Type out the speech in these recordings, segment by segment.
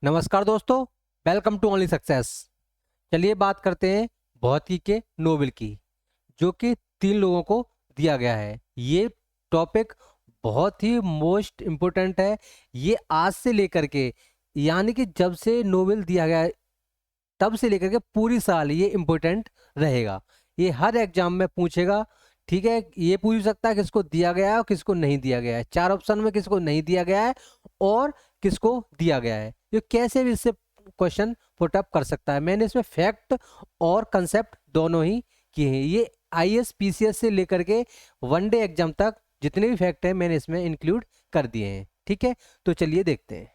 नमस्कार दोस्तों, welcome to only success. चलिए बात करते हैं भौतिकी के नोबेल की, जो कि 3 लोगों को दिया गया है। ये टॉपिक बहुत ही मोस्ट इम्पोर्टेंट है। ये आज से लेकर के, यानी कि जब से नोबेल दिया गया है तब से लेकर के पूरी साल ये इम्पोर्टेंट रहेगा। ये हर एग्जाम में पूछेगा। ठीक है, ये पूछ सकता है किसको दिया गया है और किसको नहीं दिया गया है, 4 ऑप्शन में किसको नहीं दिया गया है और किसको दिया गया है। ये कैसे भी इससे क्वेश्चन पुट अप कर सकता है। मैंने इसमें फैक्ट और कंसेप्ट दोनों ही किए हैं। ये आईएएस पीसीएस से लेकर के वनडे एग्जाम तक जितने भी फैक्ट हैं मैंने इसमें इंक्लूड कर दिए हैं। ठीक है, तो चलिए देखते हैं।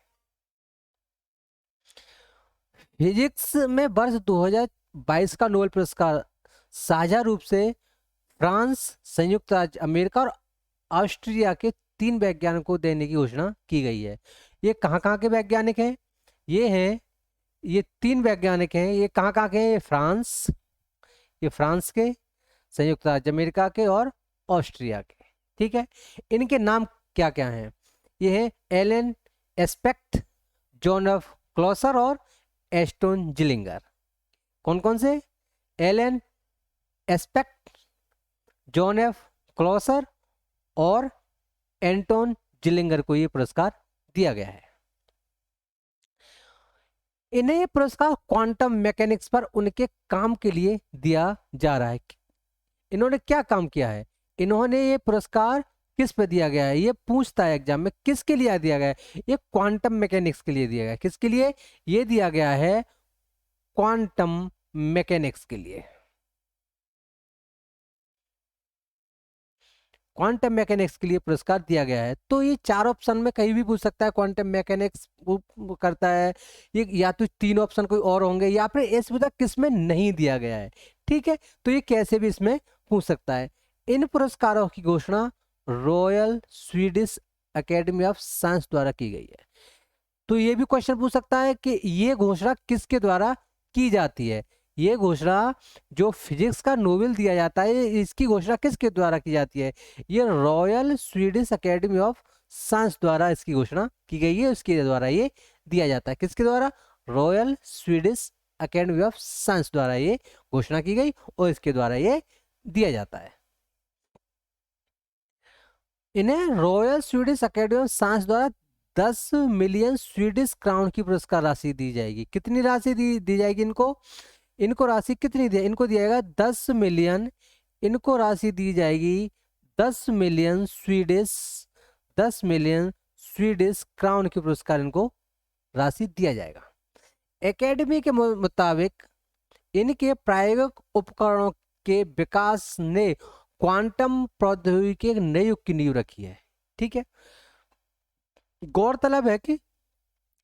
फिजिक्स में वर्ष 2022 का नोबेल पुरस्कार साझा रूप से फ्रांस, संयुक्त राज्य अमेरिका और ऑस्ट्रिया के 3 वैज्ञानिकों को देने की घोषणा की गई है। ये कहाँ कहाँ के वैज्ञानिक हैं? ये 3 वैज्ञानिक हैं। ये कहाँ कहाँ के हैं? ये फ्रांस के, संयुक्त राज्य अमेरिका के और ऑस्ट्रिया के। ठीक है, इनके नाम क्या क्या हैं? ये है एलन एस्पेक्ट, जॉन एफ क्लॉसर और एस्टोन जिलिंगर। कौन कौन से? एलन एस्पेक्ट, जॉन एफ क्लॉसर और एंटोन जिलिंगर को ये पुरस्कार दिया गया है। इन्हें ये पुरस्कार क्वांटम मैकेनिक्स पर उनके काम के लिए दिया जा रहा है। इन्होंने क्या काम किया है? इन्होंने ये पुरस्कार किस पे दिया गया है? ये पूछता है एग्जाम में, किसके लिए दिया गया है? ये क्वांटम मैकेनिक्स के लिए दिया गया है। किसके लिए ये दिया गया है? क्वांटम मैकेनिक्स के लिए। क्वांटम मैकेनिक्स के लिए पुरस्कार दिया गया है। तो ये 4 ऑप्शन में कहीं भी पूछ सकता है। क्वांटम मैकेनिक्स वो करता है, ये या तो 3 ऑप्शन कोई और होंगे या फिर इस तक किसमें नहीं दिया गया है। ठीक है, तो ये कैसे भी इसमें पूछ सकता है। इन पुरस्कारों की घोषणा royal Swedish academy of science द्वारा की गई है। तो ये भी क्वेश्चन पूछ सकता है कि ये घोषणा किसके द्वारा की जाती है। ये घोषणा, जो फिजिक्स का नोबेल दिया जाता है, इसकी घोषणा किसके द्वारा की जाती है? ये royal Swedish academy of science द्वारा इसकी घोषणा की गई है। उसके द्वारा ये दिया जाता है। किसके द्वारा? Royal Swedish academy of science द्वारा ये घोषणा की गई और इसके द्वारा ये दिया जाता है। इन्हें royal Swedish academy of science द्वारा 10 मिलियन स्वीडिश क्राउन की पुरस्कार राशि दी जाएगी। कितनी राशि दी जाएगी इनको राशि कितनी दी? इनको दिया जाएगा 10 मिलियन। इनको राशि दी जाएगी 10 मिलियन स्वीडिश क्राउन की पुरस्कार इनको राशि दिया जाएगा। एकेडमी के मुताबिक इनके प्रायोगिक उपकरणों के विकास ने क्वांटम प्रौद्योगिकी के एक नए युग की नींव रखी है। ठीक है, गौरतलब है कि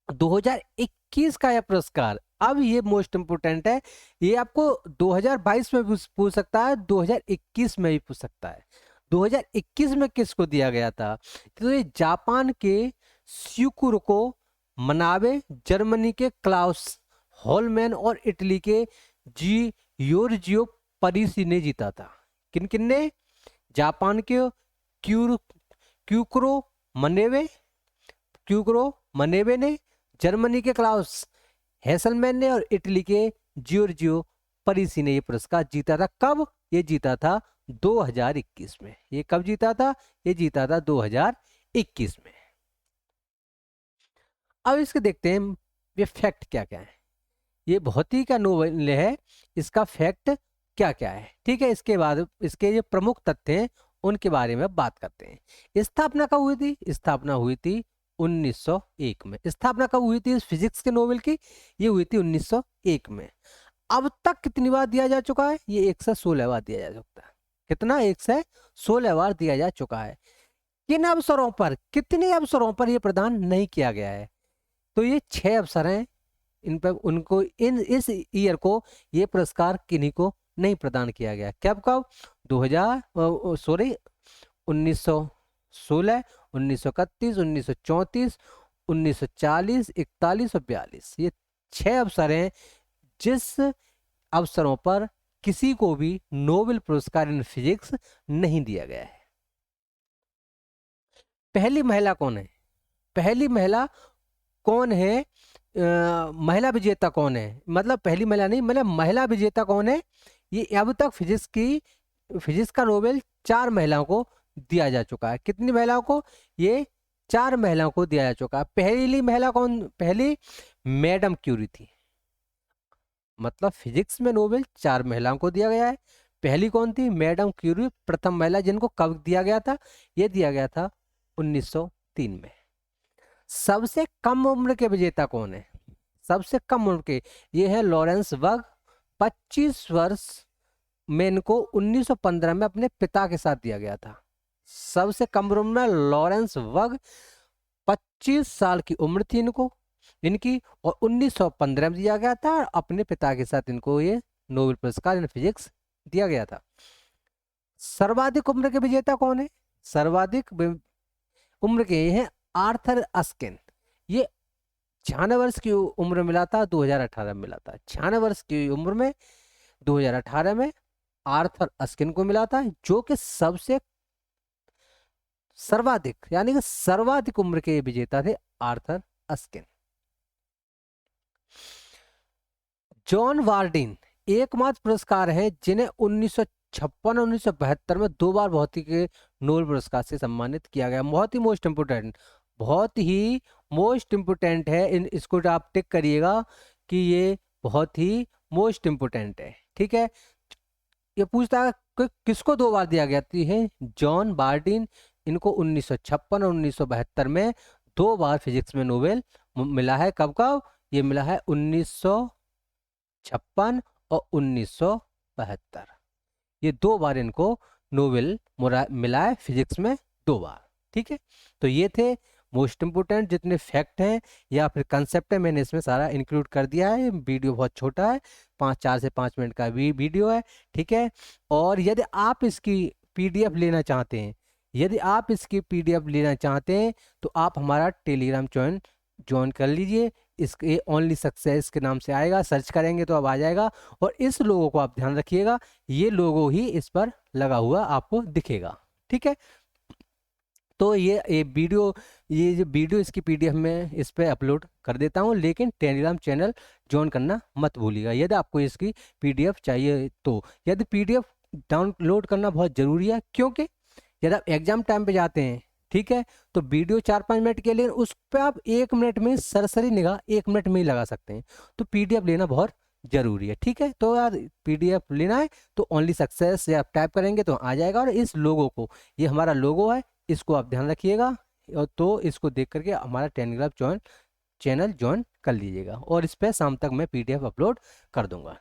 2021 का यह पुरस्कार, अब ये मोस्ट इंपोर्टेंट है, ये आपको 2022 में भी पूछ सकता है, 2021 में भी पूछ सकता है। 2021 में किसको दिया गया था? तो ये जापान के स्यूकुरो मनाबे, जर्मनी के क्लाउस हॉलमैन और इटली के जियोर्जियो परीसी ने जीता था। किन किन ने? जापान के क्यूक्रो मनेवे ने, जर्मनी के क्लाउस हेसलमैन ने और इटली के जियोर्जियो परीसी ने ये पुरस्कार जीता था। कब ये जीता था? 2021 में। ये कब जीता था? ये जीता था 2021 में। अब इसके देखते हैं ये फैक्ट क्या क्या है। ये भौतिकी का नोबेल है, इसका फैक्ट क्या क्या है। ठीक है, इसके बाद इसके जो प्रमुख तथ्य हैं उनके बारे में बात करते हैं। स्थापना कब हुई थी? स्थापना हुई थी 1901 में। स्थापना कब हुई थी इस फिजिक्स के नोबेल की? ये हुई थी 1901 में। अब तक कितनी बार दिया जा चुका है? ये 116 बार दिया जा चुका है। कितना? 116 बार दिया जा चुका है। किन अवसरों पर, कितने अवसरों पर यह प्रदान नहीं किया गया है? तो ये 6 अवसर हैं। इन पर उनको इस ईयर को ये पुरस्कार किन्हीं को नहीं प्रदान किया गया। कब कब? 1916, 1931, 1934, 1940, 41 और 42। ये 6 अवसर हैं जिस अवसरों पर किसी को भी नोबेल पुरस्कार इन फिजिक्स नहीं दिया गया है। पहली महिला कौन है? पहली महिला कौन है महिला विजेता कौन है, मतलब पहली महिला नहीं, मतलब महिला विजेता कौन है, ये अब तक फिजिक्स का नोबेल 4 महिलाओं को दिया जा चुका है। कितनी महिलाओं को, ये 4 महिलाओं को दिया जा चुका है। पहली महिला कौन, पहली मैडम क्यूरी थी, मतलब फिजिक्स में नोबेल 4 महिलाओं को दिया गया है। पहली कौन थी, मैडम क्यूरी, प्रथम महिला, जिनको कब दिया गया था, ये दिया गया था 1903 में। सबसे कम उम्र के विजेता कौन है, सबसे कम उम्र के, ये है लॉरेंस वग, 25 वर्ष में इनको 1915 में अपने पिता के साथ दिया गया था। सबसे कम उम्र में लॉरेंस वग, 25 साल की उम्र थी इनकी, और 1915 में दिया गया था, और अपने पिता के साथ इनको ये नोबेल पुरस्कार इन फिजिक्स दिया गया था। सर्वाधिक उम्र के विजेता कौन है, सर्वाधिक उम्र के ये हैं आर्थर अस्किन, ये 96 वर्ष की उम्र मिला था, 2018 में मिला था। 96 वर्ष की उम्र में 2018 में आर्थर अस्किन को मिला था, जो कि सबसे सर्वाधिक, यानी कि सर्वाधिक उम्र के विजेता थे आर्थर अस्किन। जॉन वार्डिन एकमात्र पुरस्कार है जिन्हें 1956 और 1972 में 2 बार भौतिकी के नोबेल पुरस्कार से सम्मानित किया गया। बहुत ही मोस्ट इंपोर्टेंट, बहुत ही मोस्ट इंपोर्टेंट है, इसको आप टिक करिएगा कि ये बहुत ही मोस्ट इंपोर्टेंट है। ठीक है, ये पूछता है कि किसको 2 बार दिया गया है, जॉन वार्डिन, इनको 1956 और 1972 में 2 बार फिजिक्स में नोबेल मिला है। कब कब, ये मिला है 1956 और 1972, ये 2 बार इनको नोबेल मिला है फिजिक्स में, 2 बार। ठीक है, तो ये थे मोस्ट इंपोर्टेंट जितने फैक्ट हैं या फिर कंसेप्ट है, मैंने इसमें सारा इंक्लूड कर दिया है। वीडियो बहुत छोटा है, 4 से 5 मिनट का वीडियो है। ठीक है, और यदि आप इसकी पीडीएफ लेना चाहते हैं, तो आप हमारा टेलीग्राम ज्वाइन कर लीजिए। इसके ओनली सक्सेस के नाम से आएगा, सर्च करेंगे तो अब आ जाएगा। और इस लोगो को आप ध्यान रखिएगा, ये लोगो ही इस पर लगा हुआ आपको दिखेगा। ठीक है, तो ये वीडियो इसकी पीडीएफ में इस पे अपलोड कर देता हूँ, लेकिन टेलीग्राम चैनल ज्वाइन करना मत भूलिएगा यदि आपको इसकी पीडीएफ चाहिए तो। यदि पीडीएफ डाउनलोड करना बहुत ज़रूरी है, क्योंकि यदि आप एग्जाम टाइम पे जाते हैं, ठीक है, तो वीडियो 4-5 मिनट के लिए उस पर आप 1 मिनट में सरसरी निगाह 1 मिनट में ही लगा सकते हैं, तो पीडीएफ लेना बहुत जरूरी है। ठीक है, तो यार पीडीएफ लेना है तो ओनली सक्सेस से आप टाइप करेंगे तो आ जाएगा। और इस लोगो को, ये हमारा लोगो है, इसको आप ध्यान रखिएगा, और तो इसको देख करके हमारा टेलीग्राम चैनल ज्वाइन कर लीजिएगा, और इस पर शाम तक मैं पीडीएफ अपलोड कर दूंगा।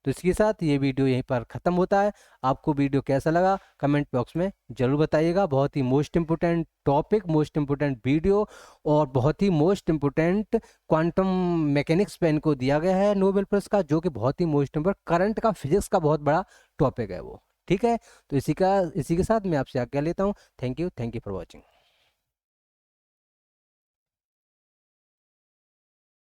तो इसके साथ ये वीडियो यहीं पर ख़त्म होता है। आपको वीडियो कैसा लगा कमेंट बॉक्स में ज़रूर बताइएगा। बहुत ही most important topic, most important video, और बहुत ही मोस्ट इंपोर्टेंट क्वांटम मैकेनिक्स पे इनको दिया गया है नोबेल पुरस्कार, जो कि बहुत ही मोस्ट इंपोर्टेंट करंट का फिजिक्स का बहुत बड़ा टॉपिक है वो। ठीक है, तो इसी के साथ मैं आपसे आज्ञा लेता हूँ। Thank you for watching.